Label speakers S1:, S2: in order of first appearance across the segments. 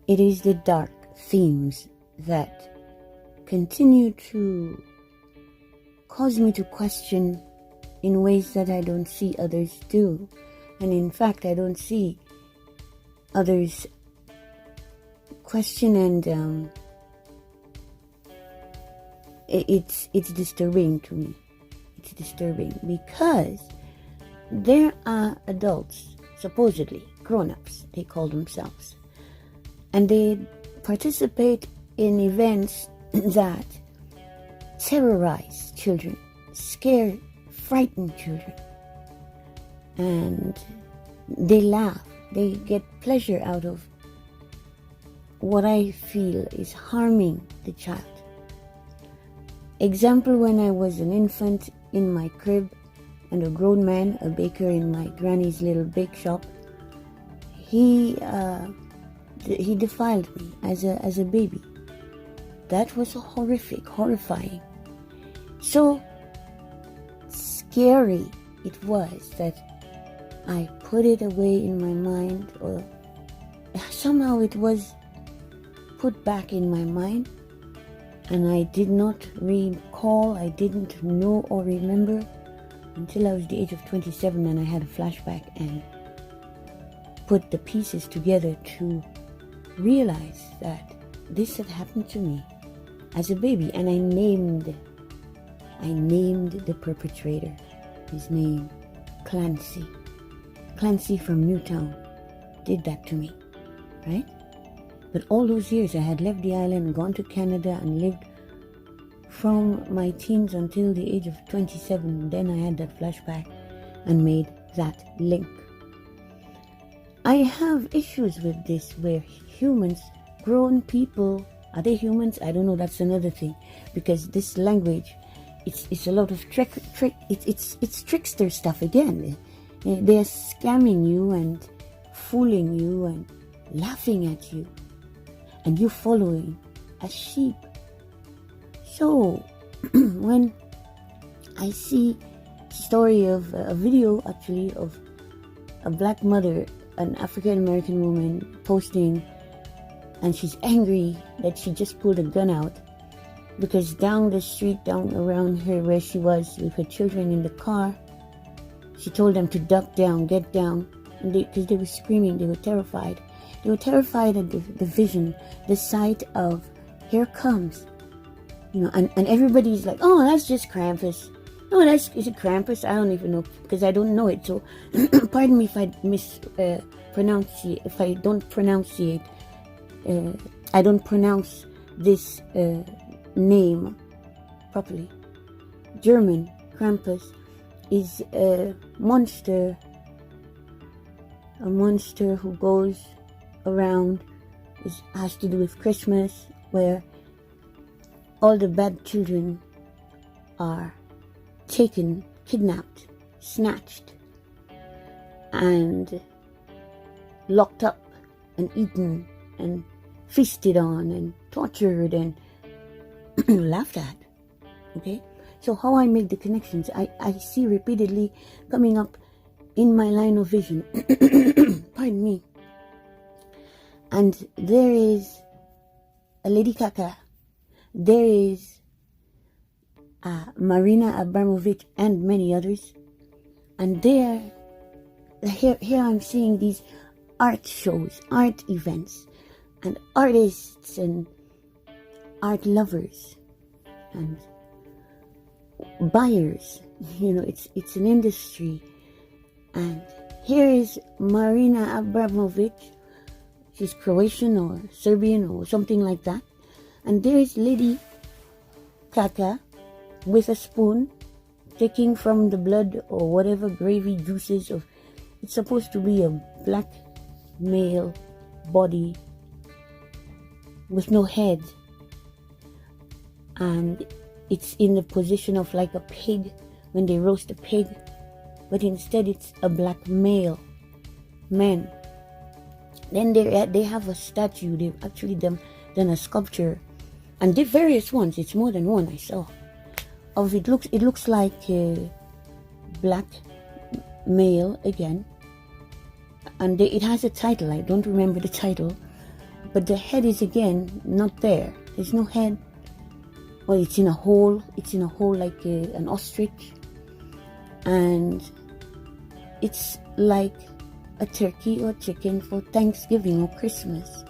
S1: It is the dark themes that continue to cause me to question in ways that I don't see others do. And in fact, I don't see others question, and it's disturbing to me. It's disturbing because there are adults, supposedly grown-ups, they call themselves, and they participate in events that terrorize children, scare, frighten children, and they laugh, they get pleasure out of what I feel is harming the child. Example, when I was an infant in my crib and a grown man, a baker in my granny's little bake shop, he defiled me as a baby. That was horrific, horrifying. So scary it was that I put it away in my mind, or somehow it was put back in my mind, and I did not recall, I didn't know or remember until I was the age of 27, and I had a flashback and put the pieces together to realize that this had happened to me as a baby, and I named the perpetrator. His name, Clancy. Clancy from Newtown did that to me, right? But all those years I had left the island, gone to Canada, and lived from my teens until the age of 27. Then I had that flashback and made that link. I have issues with this where humans, grown people, are they humans? I don't know, that's another thing. Because this language, it's a lot of it's trickster stuff again. They're scamming you and fooling you and laughing at you, and you following as sheep. So when I see a story of a video actually of a black mother, an African American woman posting, and she's angry that she just pulled a gun out because down the street, down around her where she was with her children in the car, she told them to duck down, get down, because they were screaming, they were terrified. They were terrified at the vision, the sight of, here comes, and everybody's like, oh, that's just Krampus. No, is it Krampus? I don't even know, because I don't know it. So, pardon me if I if I don't pronunciate, I don't pronounce this name properly. German, Krampus, is a monster who goes around. It has to do with Christmas, where all the bad children are taken, kidnapped, snatched, and locked up and eaten and feasted on and tortured and laughed at. Okay? So how I make the connections, I see repeatedly coming up in my line of vision. Pardon me. And there is a Lady Kaka. There is Marina Abramovich and many others. And here I'm seeing these art shows, art events, and artists and art lovers and buyers. It's an industry. And here is Marina Abramovich. She's Croatian or Serbian or something like that. And there is Lady Kaka with a spoon, taking from the blood or whatever gravy juices of. It's supposed to be a black male body with no head, and it's in the position of like a pig when they roast a pig, but instead it's a black male man. Then they have a statue. They've actually done a sculpture, and the various ones. It's more than one I saw. Of it looks like a black male again, and it has a title. I don't remember the title, but the head is again not there. There's no head. Well, it's in a hole. It's in a hole like an ostrich. And it's like a turkey or chicken for Thanksgiving or Christmas.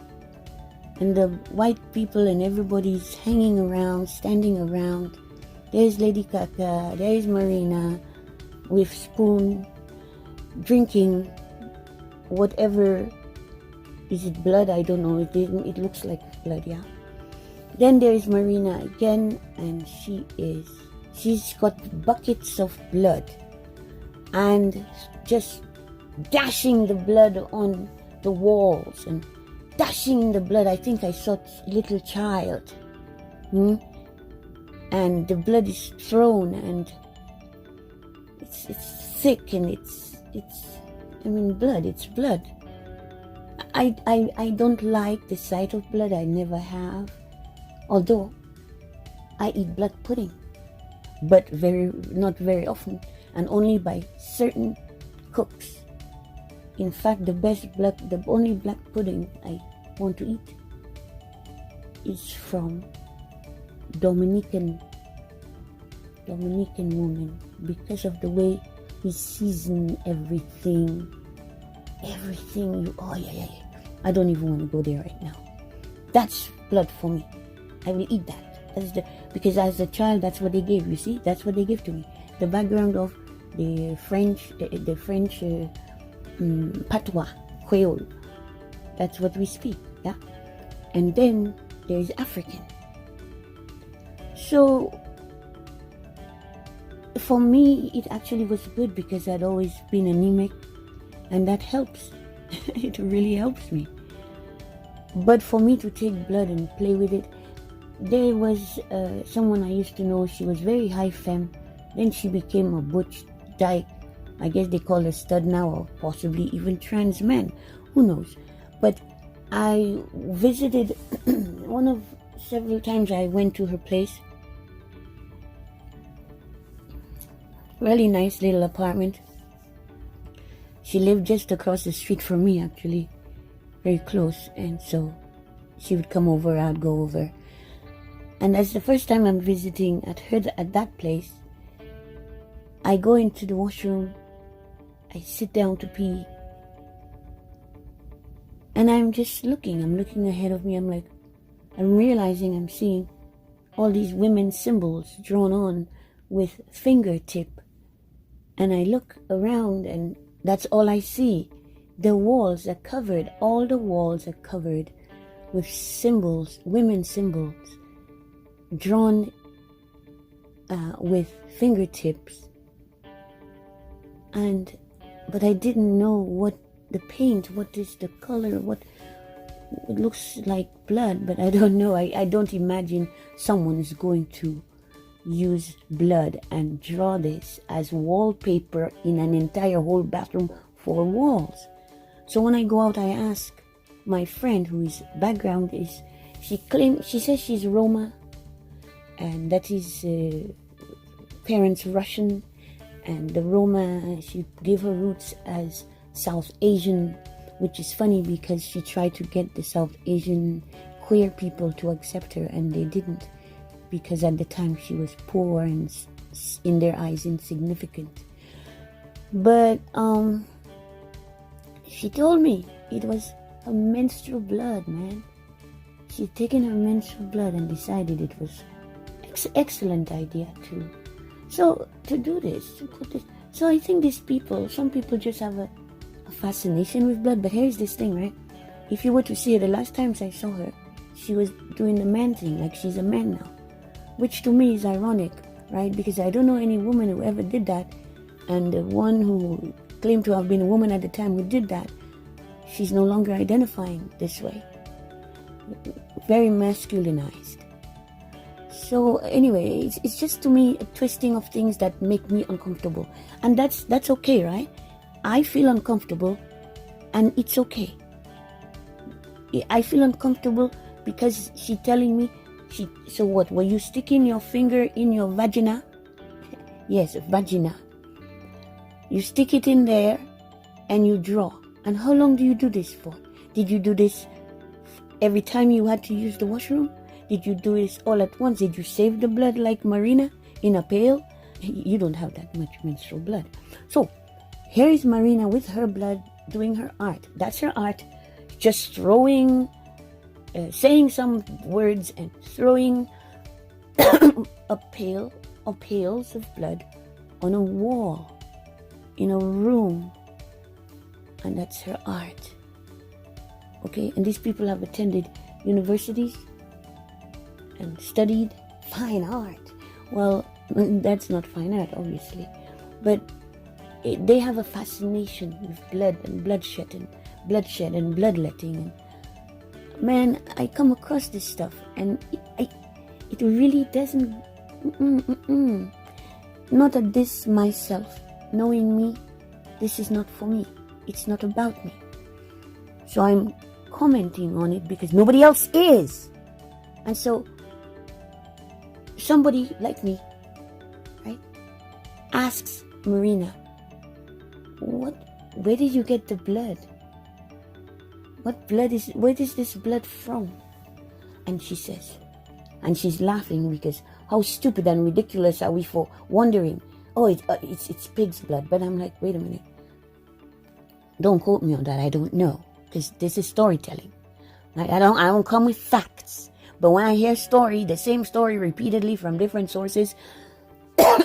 S1: And the white people and everybody's hanging around, standing around. There's Lady Kaka, there's Marina with spoon, drinking whatever. Is it blood? I don't know. It looks like blood, yeah. Then there's Marina again, and she's got buckets of blood and just dashing the blood on the walls and dashing the blood. I think I saw a little child. And the blood is thrown, and it's thick, and it's blood. It's blood. I don't like the sight of blood. I never have. Although I eat blood pudding, but not very often, and only by certain cooks. In fact, the only black pudding I want to eat is from Dominican woman, because of the way we season everything. I don't even want to go there right now. That's blood for me. I will eat that. Because as a child, that's what they gave. You see, that's what they give to me. The background of the French patois, Creole. That's what we speak, yeah. And then there is African. So for me, it actually was good because I'd always been anemic, and that helps. It really helps me. But for me to take blood and play with it, there was someone I used to know. She was very high femme. Then she became a butch dyke. I guess they call her stud now, or possibly even trans men. Who knows? But I visited several times I went to her place. Really nice little apartment. She lived just across the street from me, actually, very close. And so she would come over, I'd go over. And that's the first time I'm visiting at that place. I go into the washroom, I sit down to pee, and I'm just looking. I'm looking ahead of me. I'm realizing I'm seeing all these women's symbols drawn on with fingertip. And I look around, and that's all I see. The walls are covered. All the walls are covered with symbols, women's symbols, drawn with fingertips. But I didn't know what the paint, what is the color, what it looks like blood, but I don't know. I don't imagine someone is going to use blood and draw this as wallpaper in an entire whole bathroom, 4 walls. So when I go out, I ask my friend whose background is, she says she's Roma, and that is parents Russian, and the Roma, she gave her roots as South Asian, which is funny because she tried to get the South Asian queer people to accept her, and they didn't, because at the time she was poor and in their eyes insignificant. But she told me it was her menstrual blood, man. She'd taken her menstrual blood and decided it was excellent idea to do this, to put this. So I think some people just have a fascination with blood. But here's this thing, right? If you were to see her, the last times I saw her, she was doing the man thing, like she's a man now, which to me is ironic, right? Because I don't know any woman who ever did that, and the one who claimed to have been a woman at the time who did that, she's no longer identifying this way. Very masculinized. So anyway, it's just to me a twisting of things that make me uncomfortable, and that's okay, right? I feel uncomfortable, and it's okay. I feel uncomfortable because she's telling me, so what, were you sticking your finger in your vagina? Yes, vagina. You stick it in there and you draw. And how long do you do this for? Did you do this Every time you had to use the washroom, did you do this all at once? Did you save the blood like Marina in a pail? You don't have that much menstrual blood. So here is Marina with her blood doing her art. That's her art. Just throwing, saying some words and throwing a pail or pails of blood on a wall in a room. And that's her art. Okay, and these people have attended universities and studied fine art. Well, that's not fine art, obviously, but they have a fascination with blood and bloodshed and bloodletting. And man, I come across this stuff, and it really doesn't. Not at this myself, knowing me, this is not for me. It's not about me. So I'm commenting on it because nobody else is. And so somebody like me, right, asks Marina, where did you get the blood? Where is this blood from? And she says, and she's laughing because how stupid and ridiculous are we for wondering, oh, it's pig's blood. But I'm like, wait a minute. Don't quote me on that. I don't know, because this is storytelling. Like, I don't come with facts. But when I hear the same story repeatedly from different sources,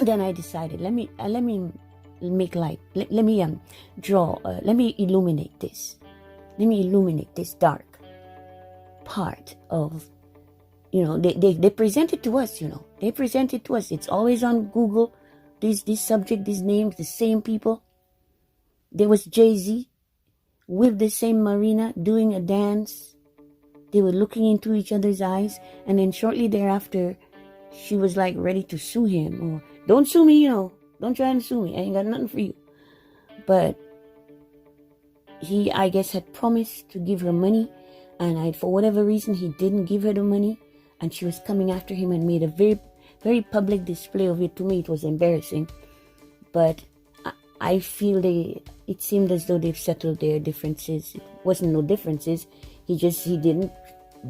S1: then I decided, let me make light. Let me illuminate this. Let me illuminate this dark part of, they present it to us, They present it to us. It's always on Google. This subject, these names, the same people. There was Jay-Z with the same Marina doing a dance. They were looking into each other's eyes, and then shortly thereafter, she was like ready to sue him. Or, don't sue me, don't try and sue me. I ain't got nothing for you. But he, I guess, had promised to give her money, and for whatever reason, he didn't give her the money, and she was coming after him and made a very, very public display of it. To me, it was embarrassing. But I feel it seemed as though they've settled their differences. It wasn't no differences. He didn't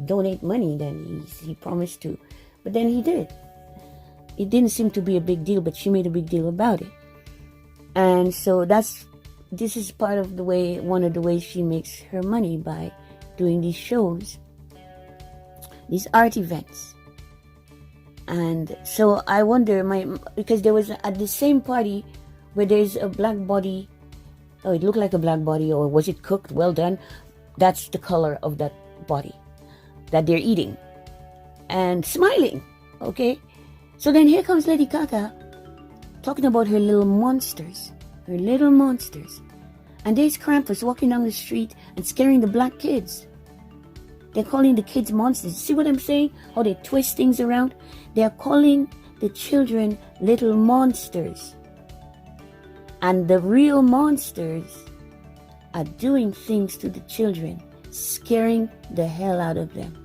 S1: donate money then. He promised to. But then he did. It didn't seem to be a big deal, but she made a big deal about it. And so this is part of one of the ways she makes her money, by doing these shows, these art events. And so I wonder, because there was at the same party where there's a black body, it looked like a black body, or was it cooked? Well done. That's the color of that body that they're eating and smiling. Okay, so then here comes Lady Gaga talking about her little monsters, and there's Krampus walking down the street and scaring the black kids. They're calling the kids monsters. See what I'm saying? How they twist things around? They're calling the children little monsters. And the real monsters are doing things to the children, scaring the hell out of them.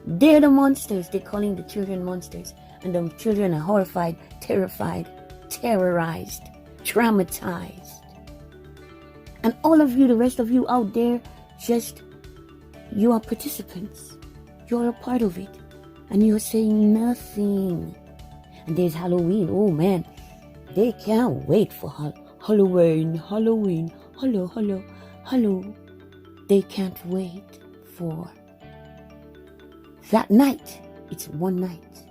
S1: They're the monsters. They're calling the children monsters. And the children are horrified, terrified, terrorized, traumatized. And all of you, the rest of you out there, you are participants. You're a part of it. And you're saying nothing. And there's Halloween. Oh man, they can't wait for Halloween. Hello. They can't wait for that night. It's one night.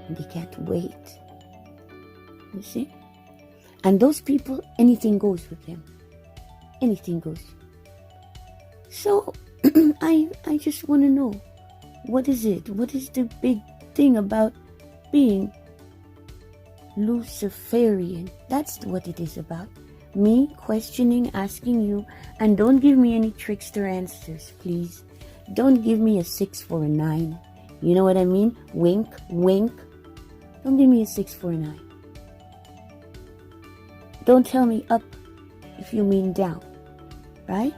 S1: And they can't wait. You see? And those people, anything goes with them. Anything goes. So, I just want to know, what is it? What is the big thing about being Luciferian? That's what it is about. Me questioning, asking you, and don't give me any trickster answers, please. Don't give me a 6 for a 9. You know what I mean? Wink, wink. Don't give me a 6 for a 9. Don't tell me up if you mean down, right?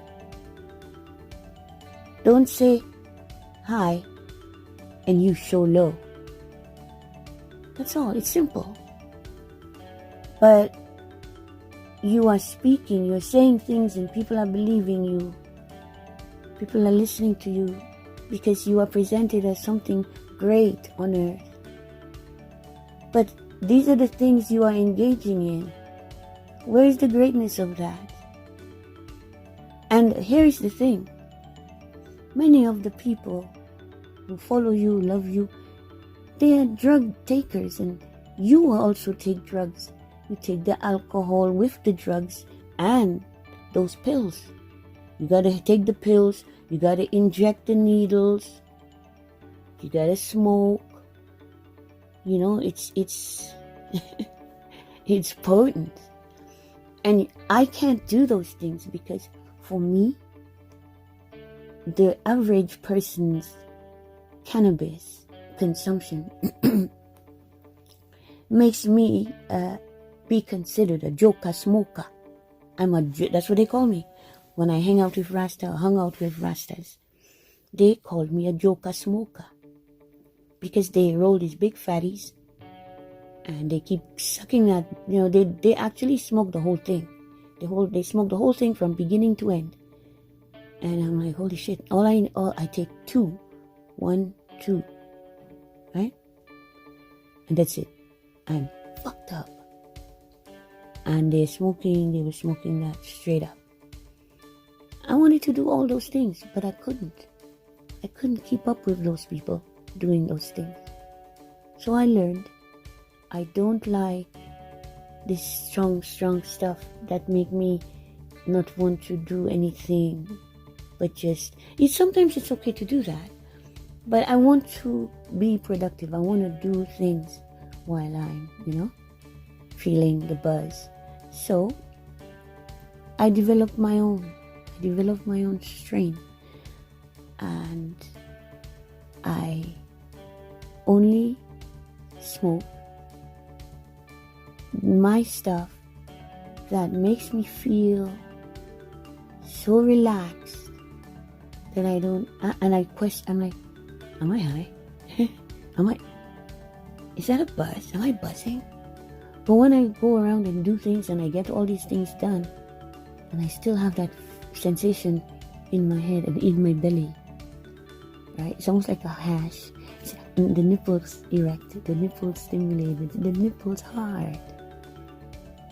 S1: Don't say hi and you show low. That's all. It's simple. But you are speaking, you're saying things, and people are believing you. People are listening to you because you are presented as something great on earth. But these are the things you are engaging in. Where is the greatness of that? And here is the thing. Many of the people who follow you, love you, they are drug takers, and you also take drugs. You take the alcohol with the drugs and those pills. You gotta take the pills, you gotta inject the needles, you gotta smoke. You know, it's it's potent. And I can't do those things because for me, the average person's cannabis consumption makes me be considered a joker smoker. That's what they call me. When I hung out with Rastas, they called me a joker smoker because they roll these big fatties and they keep sucking that. You know, they actually smoke the whole thing. They smoke the whole thing from beginning to end. And I'm like, holy shit! I take 2, 1, 2, right? And that's it. I'm fucked up. And they were smoking that straight up. I wanted to do all those things, but I couldn't. I couldn't keep up with those people doing those things. So I learned I don't like this strong stuff that make me not want to do anything, but sometimes it's okay to do that. But I want to be productive. I want to do things while I'm, feeling the buzz. So I developed my own strain, and I only smoke my stuff that makes me feel so relaxed that I don't, and I question, I'm like, am I high? Is that a buzz? Am I buzzing? But when I go around and do things and I get all these things done, and I still have that sensation in my head and in my belly, right? It's almost like a hash. The nipples erect, the nipples stimulated, the nipples hard.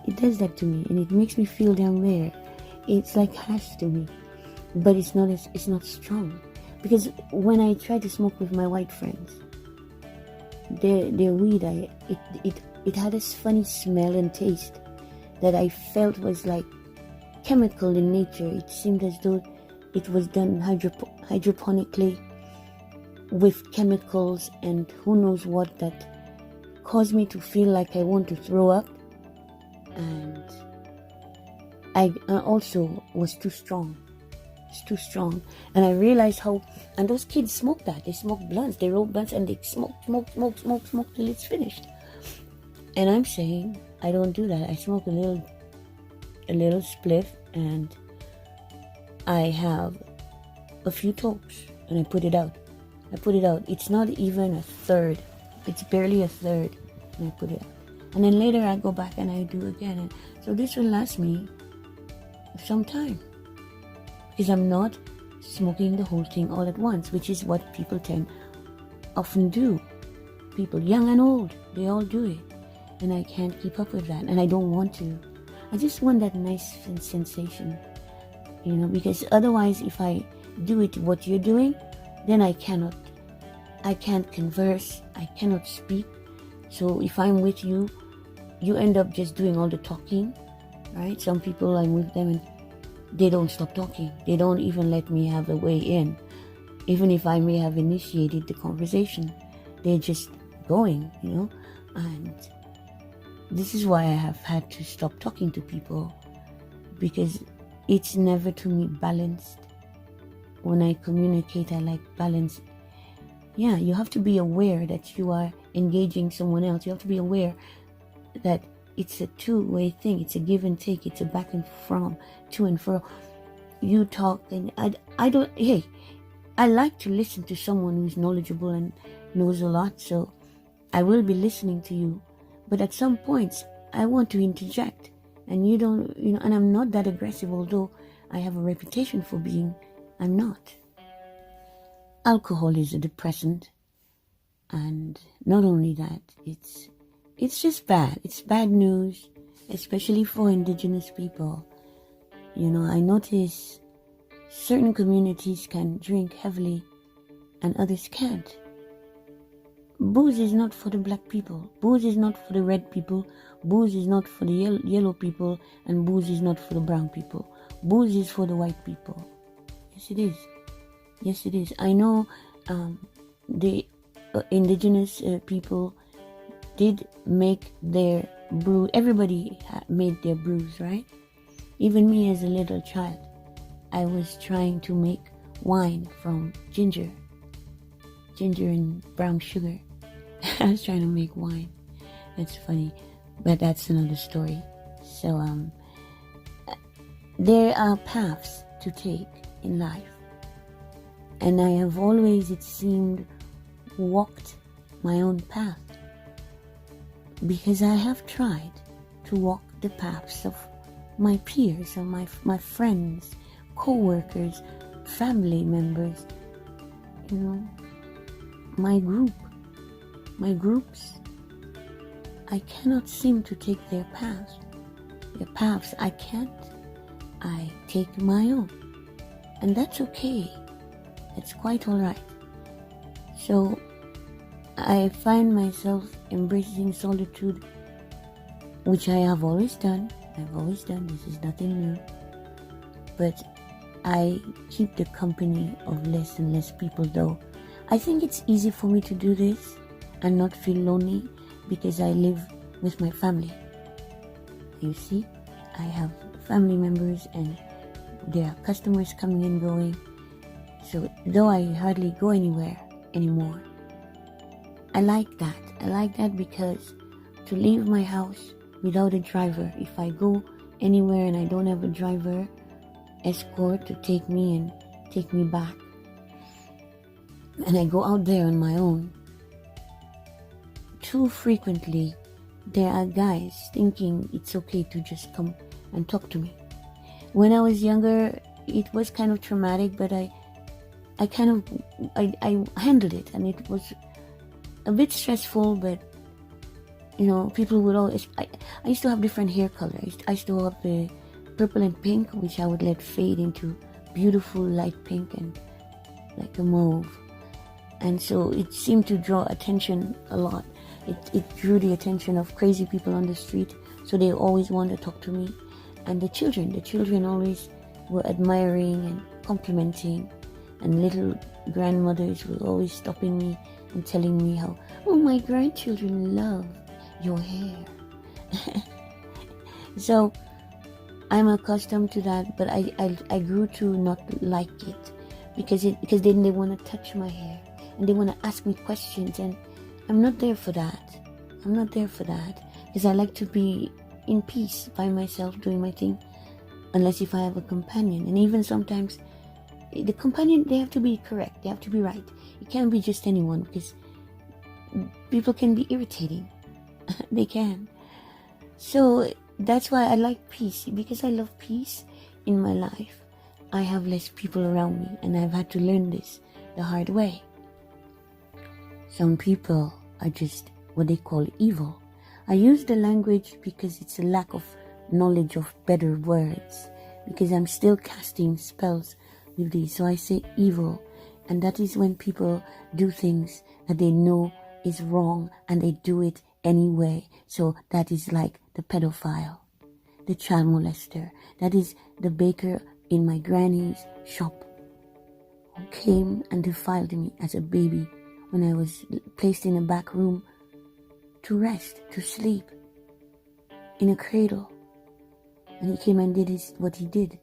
S1: It does that to me, and it makes me feel down there. It's like hash to me, but it's not strong. Because when I try to smoke with my white friends, their weed, it had this funny smell and taste that I felt was like chemical in nature. It seemed as though it was done hydroponically with chemicals and who knows what, that caused me to feel like I want to throw up. And I also was too strong. It's too strong. And I realized how, and those kids smoke that. They smoke blunts, they roll blunts, and they smoke till it's finished. And I'm saying, I don't do that. I smoke a little spliff, and I have a few tokes, and I put it out. It's not even a third. It's barely a third, and I put it out. And then later I go back and I do again. And so this will last me some time, because I'm not smoking the whole thing all at once, which is what people often do. People young and old, they all do it. And I can't keep up with that, and I don't want to. I just want that nice sensation, because otherwise if I do it what you're doing, then I can't converse, I cannot speak. So if I'm with you, you end up just doing all the talking, right? Some people, I'm with them and they don't stop talking. They don't even let me have a way in. Even if I may have initiated the conversation, they're just going, and this is why I have had to stop talking to people, because it's never to me balanced. When I communicate, I like balance. Yeah, you have to be aware that you are engaging someone else. You have to be aware that it's a two-way thing. It's a give and take. It's a back and from, to and fro. You talk, and I like to listen to someone who's knowledgeable and knows a lot, so I will be listening to you. But at some points, I want to interject, and you don't, and I'm not that aggressive, although I have a reputation for being, I'm not. alcohol is a depressant, and not only that, it's just bad. It's bad news, especially for indigenous people. I notice certain communities can drink heavily and others can't. Booze is not for the black people. Booze is not for the red people. Booze is not for the yellow people. And booze is not for the brown people. Booze is for the white people. Yes, it is. Yes, it is. I know the indigenous people did make their brew. Everybody made their brews, right? Even me as a little child, I was trying to make wine from ginger and brown sugar. I was trying to make wine. That's funny, but that's another story. So there are paths to take in life, and I have always, it seemed, walked my own path, because I have tried to walk the paths of my peers, of my friends, co-workers, family members, my groups. I cannot seem to take their paths. I can't. I take my own, and that's okay. It's quite all right. So I find myself embracing solitude, which I have always done. This is nothing new. But I keep the company of less and less people, though. I think it's easy for me to do this and not feel lonely because I live with my family. You see, I have family members and there are customers coming and going. So though I hardly go anywhere anymore, I like that. I like that because to leave my house without a driver, if I go anywhere and I don't have a driver escort to take me and take me back, and I go out there on my own, too frequently there are guys thinking it's okay to just come and talk to me. When I was younger, it was kind of traumatic, but I handled it, and it was a bit stressful, but people would always, I used to have different hair colors. I used to have the purple and pink, which I would let fade into beautiful light pink and like a mauve. And so it seemed to draw attention a lot. It drew the attention of crazy people on the street, so they always wanted to talk to me. And the children always were admiring and complimenting, and little grandmothers were always stopping me and telling me how, oh, my grandchildren love your hair. So I'm accustomed to that, but I grew to not like it because then they want to touch my hair and they want to ask me questions, and I'm not there for that. Because I like to be in peace by myself doing my thing, unless if I have a companion. And even sometimes the companion, they have to be correct, they have to be right. It can't be just anyone, because people can be irritating. They can. So that's why I like peace, because I love peace in my life. I have less people around me, and I've had to learn this the hard way. Some people are just what they call evil. I use the language because it's a lack of knowledge of better words, because I'm still casting spells with these. So I say evil, and that is when people do things that they know is wrong and they do it anyway. So that is like the pedophile, the child molester, that is the baker in my granny's shop who came and defiled me as a baby when I was placed in a back room to rest, to sleep, in a cradle. And he came and did what he did.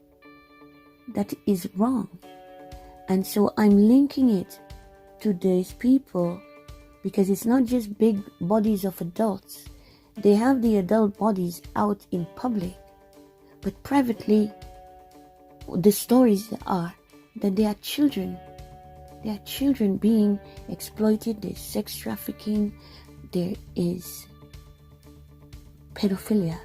S1: That is wrong. And so I'm linking it to these people, because it's not just big bodies of adults. They have the adult bodies out in public, but privately, the stories are that they are children. There are children being exploited. There's sex trafficking. There is pedophilia.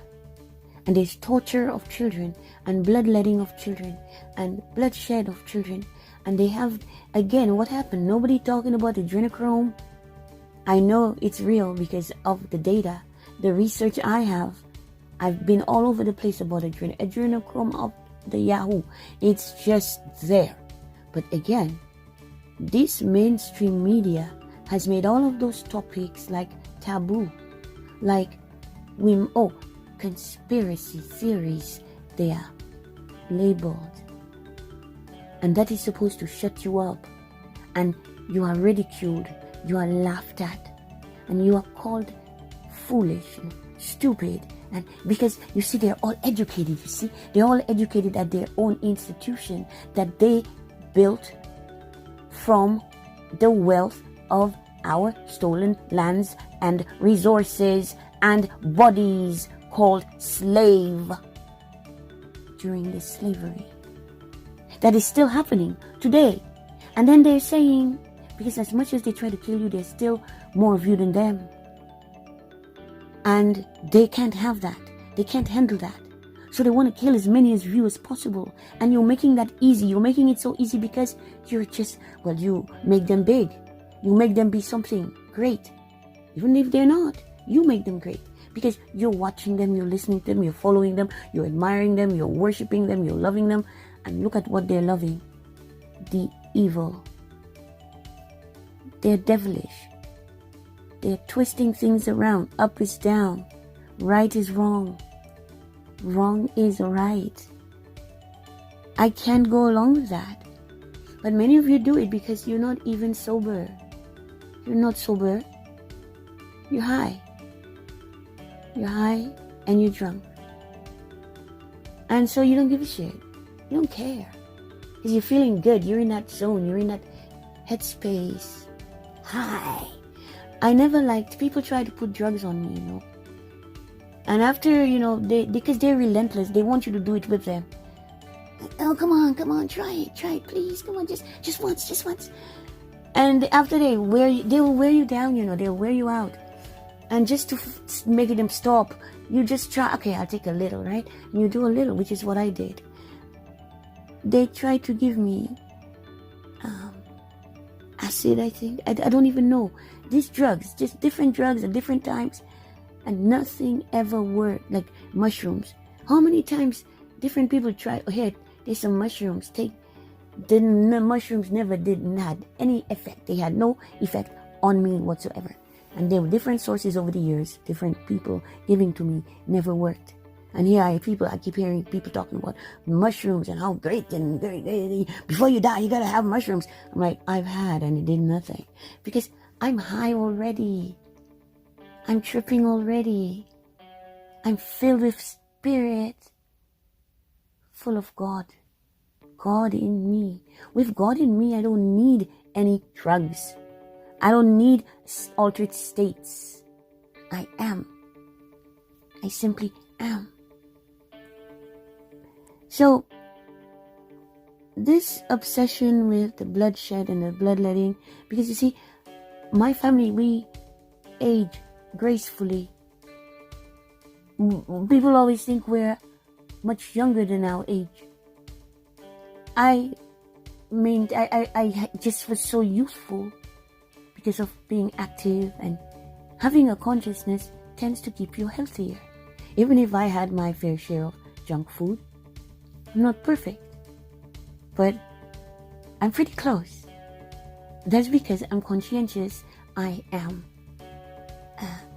S1: And there's torture of children, and bloodletting of children, and bloodshed of children. And they have, again, what happened? Nobody talking about adrenochrome. I know it's real because of the data, the research I have. I've been all over the place about adrenochrome of the Yahoo. It's just there. But again, this mainstream media has made all of those topics like taboo, like conspiracy theories. They are labeled, and that is supposed to shut you up, and you are ridiculed, you are laughed at, and you are called foolish and stupid. And because you see, they're all educated, they're all educated at their own institution that they built from the wealth of our stolen lands and resources and bodies called slave during this slavery. That is still happening today. And then they're saying, because as much as they try to kill you, there's still more of you than them. And they can't have that. They can't handle that. So they want to kill as many of you as possible. And you're making that easy. You're making it so easy because you're just, you make them big. You make them be something great. Even if they're not, you make them great. Because you're watching them, you're listening to them, you're following them, you're admiring them, you're worshiping them, you're loving them. And look at what they're loving. The evil. They're devilish. They're twisting things around. Up is down. Right is wrong. Wrong is right. I can't go along with that. But many of you do it because you're not even sober. You're not sober. You're high. You're high and you're drunk. And so you don't give a shit. You don't care. Because you're feeling good. You're in that zone. You're in that headspace. High. I never liked, people try to put drugs on me, And after, because they're relentless, they want you to do it with them. Oh, come on, try it, please, come on, just once. And after they will wear you down, they'll wear you out. And just to make them stop, you just try, okay, I'll take a little, right? And you do a little, which is what I did. They tried to give me acid, I think. I don't even know. These drugs, just different drugs at different times. And nothing ever worked, like mushrooms. How many times different people try, here, there's some mushrooms, take. The mushrooms never had any effect. They had no effect on me whatsoever. And there were different sources over the years, different people giving to me, never worked. And here I keep hearing people talking about mushrooms and how great and great. Before you die, you gotta have mushrooms. I'm like, I've had and it did nothing. Because I'm high already. I'm tripping already. I'm filled with spirit. Full of God. God in me. With God in me, I don't need any drugs. I don't need altered states. I am. I simply am. So, this obsession with the bloodshed and the bloodletting, because you see, my family, we age gracefully. People always think we're much younger than our age. I just was so youthful because of being active, and having a consciousness tends to keep you healthier. Even if I had my fair share of junk food, I'm not perfect, but I'm pretty close. That's because I'm conscientious. I am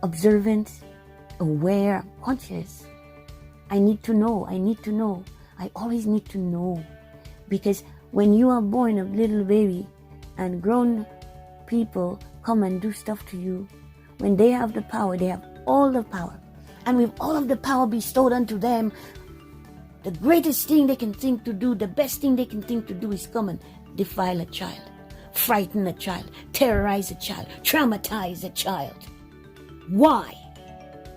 S1: observant, aware, conscious. I need to know. I always need to know. Because when you are born a little baby and grown people come and do stuff to you, when they have the power, they have all the power. And with all of the power bestowed unto them, the greatest thing they can think to do, the best thing they can think to do is come and defile a child, frighten a child, terrorize a child, traumatize a child. Why?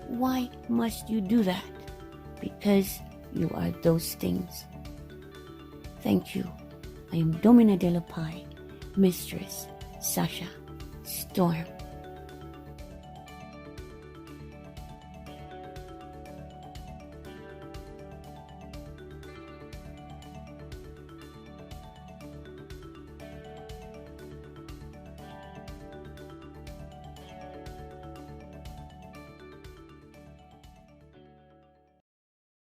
S1: Why must you do that? Because you are those things. Thank you. I am Domina de la Pai, Mistress Sasha Storm.